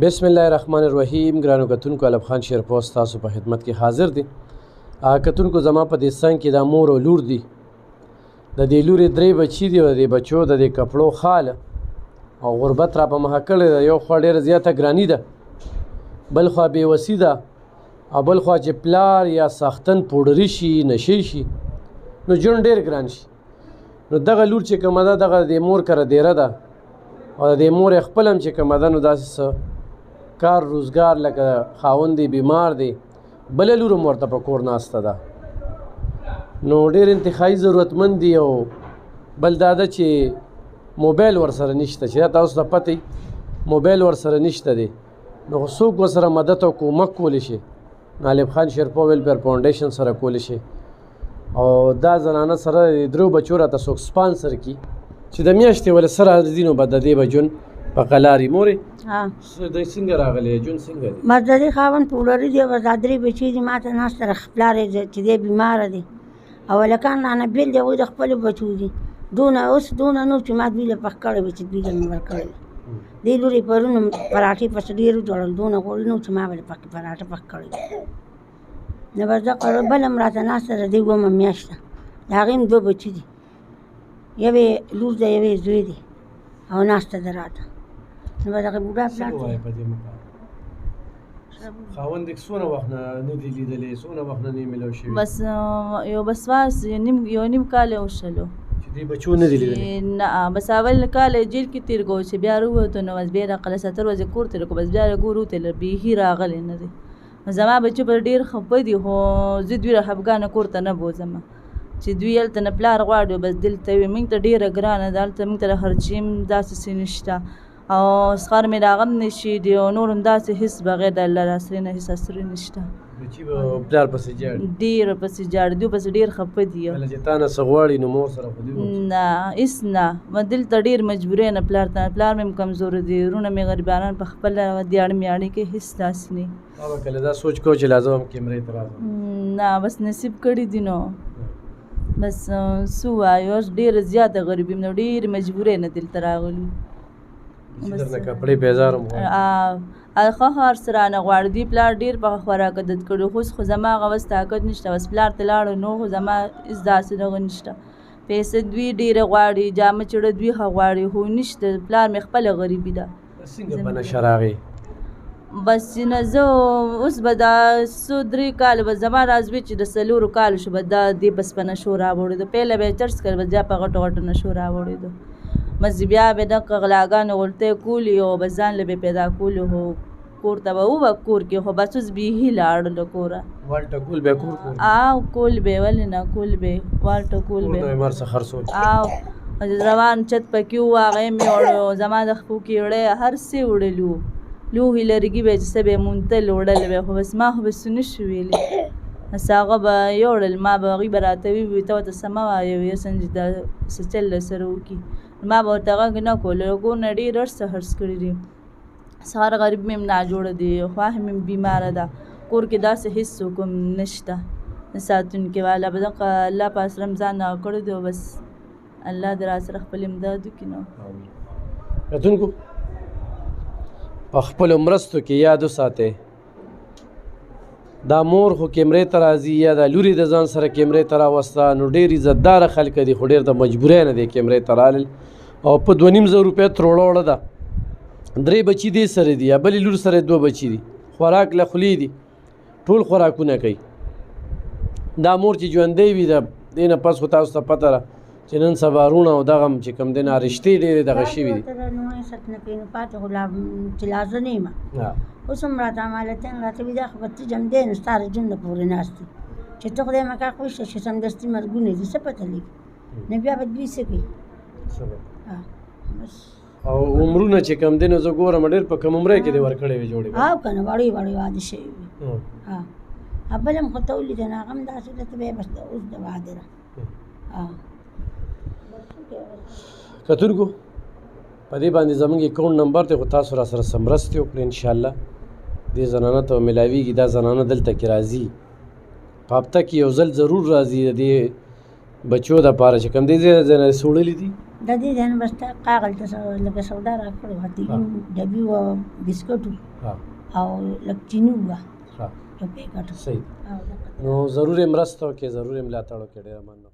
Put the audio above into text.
بسم الله الرحمن الرحیم. ګرانو کتونکو، علب خان شیرپوست تاسو په خدمت کې حاضر دی. کتونکو، زما په دې څنګ کې دا مور او لور دی. د دې لورې 3 بچي دي او د دې بچو د دې کپړو خاله او غربت را په مخه کړې ده. یو خوا ډېره زیاته ګراني ده، بل خوا بېوسي ده، او بل خوا چې پلار یا ساختن پوډري شي، نشې شي، نو ژوند ډېر ګران شي. نو دغه لور چې کومه ده، دغه د مور کره دیره ده، او د مور خپل هم چې کومه ده، نو داسې څه کار روزګار لکه خاوند دی بیمار دی، بله لور هم ورته په کور ناسته ده. نو ډېر انتخابي ضرورتمند دي. او بل دا ده چې موبایل ورسره نشته، چې دا تاسو ته پته موبایل ورسره نشته دی. نو څوک ورسره مدد او کومک کولی شي؟ علب خان شیرپو ویلفیر فاونډیشن سره کولی شي. او دا زنانه سره د 3 بچو راته څوک سپانسر کړي چې د میاشتې ولې سره راځي، نو به د دې به ژوند په قلاري. مورې دوی څنګه راغلی؟ ژوند څنګه دی؟ بس د دې خاوند پوډري دی، بس دا 3 بچي دي. ما ته ناسته ده پلار یې چې دی بیماره دی، او هلکان رانه بېل دی، هغوی د خپلو بچو دي. اوس دونه نو چې ما دوی له پخ کړی وي چې دوی له مې ورکړی وي. دې لورې پرون پراټې پسې ډېر وجوړل، دونه غوړي نه و چې ما به پکې پراټه پخ کړی. نو بس دغه بل هم راته ناسته ده، دی 2 میاشت ده. د هغې هم 2 بچي دي، یوې لور ده، یوې زوی دی، او ناسته ده راته. نو به دغه بوډا پلار خاوند یې څونه وخت نه دی لیدلی، څونه وخت نه میلاو شوي؟ بس یو نیم کال یې وشلو چې دې بچو نه دی لیدلی؟ نه، بس اول کال یې جیل کې تېر کړو چې بیا راووتو. نو بس بیا راغلی 70 ورځې کور تېر کړو، بس بیا کور وتلی، بیخي راغلی نه دی. زما بچو به ډېر خفه دي، خو زه دوی رهبګانه کور ته نه بوځم چې دوی هلته نه پلار غواړي. بس دلته وي موږ ته ډېره ګرانه ده، هلته موږ ته د خرچې هم داسې څه نشته، او سخر مې راغم نشي دی، او نور هم داسې هېڅ بغیر د الله راسرې نه هېڅ اسرې نشته. بچي به پلار پسې جاړي؟ ډېر پسې جاړي، دوی پسې ډېر خفه دي. کله چې تا نه څه غواړي نو مور سره خو دوی نه هېڅ نه، ما دلته ډېر مجبورۍ نه پلار ته، پلار مې هم کمزوری دی، وروڼه مې غریبانان په خپله دیاړې میاړې کې هېڅ داسې نه. تا به کله دا سوچ کوو چې لازم هم کیمرې ته راځم؟ نه، بس نصیب کړي دي. نو بس څه وایو، اوس ډېره زیاته غریبي یم، نو ډېرې مجبورۍ نه دلته راغلي. درنه کپړې پیزار هم غواړي؟ ښه هر څه رانه غواړي. دوی پلار ډېر په خوراک عادت کړی، خو زما هغه وس طاقت نشته. بس پلار ته لاړو نو خو زما هېڅ داسې دغه نشته. پیسې دوی ډېره غواړي، جامه چړه دوی ښه غواړي، خو نشته. پلار مې خپله غریبي ده. څنګه په نشه راغی؟ بس نه، زه اوس به دا 3 کاله به زما راز وي چې د 4 کالو شو به دا دې بس په نشو راوړېدو. پهله به یې چرس کړ، بس بیا په غټو غټو نشو راوړېدو. بس بیا به دغه غلاګانې غلطۍ کولې، او بس ځان له به پیدا کولې، خو کور ته به ووه کور کې، خو بس اوس بیخي لاړو له کوره. والټه کول به کور کور؟ کول به، ولې نه کول به، والټه کول به. کور د مر څه خرڅول؟ روان چت پکې و، هغه مې وړو، زما د خپو کې وړی هر څه وړلي وو. لوښي لرګي به چې څه به یې مونتل وړل به، خو بس ما خو به څه نه شو ویلی. بس هغه به یوړل، ما به هغوی به راته ووي ته ورته څه مه وایه، یوسن چې دا څه چل سره وکړي. ما به ورته غږ نه کولو، کور نه ډېر هر څه خرڅ کړي دي. سهار غریب مې هم ناجوړه دی، خواښې مې بیماره ده، کور کې داسې هېڅ څوک هم نشته ساتونکي والا. به دغه الله په اسره ځان هغه کړی دی، بس الله دې راسره خپل امداد وکړي. نو کتونکو، په خپلو مرستو کې یاد وساتئ، دا مور خو کیمرې ته راځي، یا دا لورې د ځان سره کیمرې ته راوسته. نو ډېر عزتداره خلک دي، خو ډېر د مجبورۍ نه دی کیمرې ته رالل. او په 2500 روپۍ تروړه وړه ده. 3 بچي دې سره دي، یا بلې لور سره 2 بچي دي، خوراک له خولې دي، ټول خوراکونه کوي. دا مور چې ژوندی وي، د دې نه پس خو تاسو ته پته ده چې نن سبا روڼه او دغه چې کوم دی نه رشتې ډېرې دغه شوي دي. پاتې خو چې لازه نه یم. اوس هم راته مالتیان راته وي دا خو به ته جمدی نو ستا رجون نه پورې ناست دي چې ته خدای مکا خوشته چې سمدستي مرګونه دي، څه پته لګي. نو بیا به دوی څه کوي؟ او عمرونه چې کم دی نو زه ګورم ډېر په کم عمره کې دې ورکړې وې جوړې؟ که نه وړې وړې واده شوي وي. بل هم خو ته ولیده نو هغه هم داسې ده، ته به یې بس اوس د واده ده. کتونکو، په دې باندې زموږ اکاونټ نمبر دی، خو تاسو را سره څه مرستې وکړئ انشاءالله دې زنانه ته میلاویږي. دا زنانه دلته کې راځي، په هفته کې یو ځل ضرور راځي. د دې بچو دپاره چې کوم دې ځای نه سوړلي دي د دې ځای نه بس تا کاغل ته لکه سودا راکړې وه تیږي ډبي وه بسکټ او لږ چیني وه یو پیکټ صحیح نو ضرور یې مرسته وکړې ضرور یې ملاتړ وکړې ډېره مننه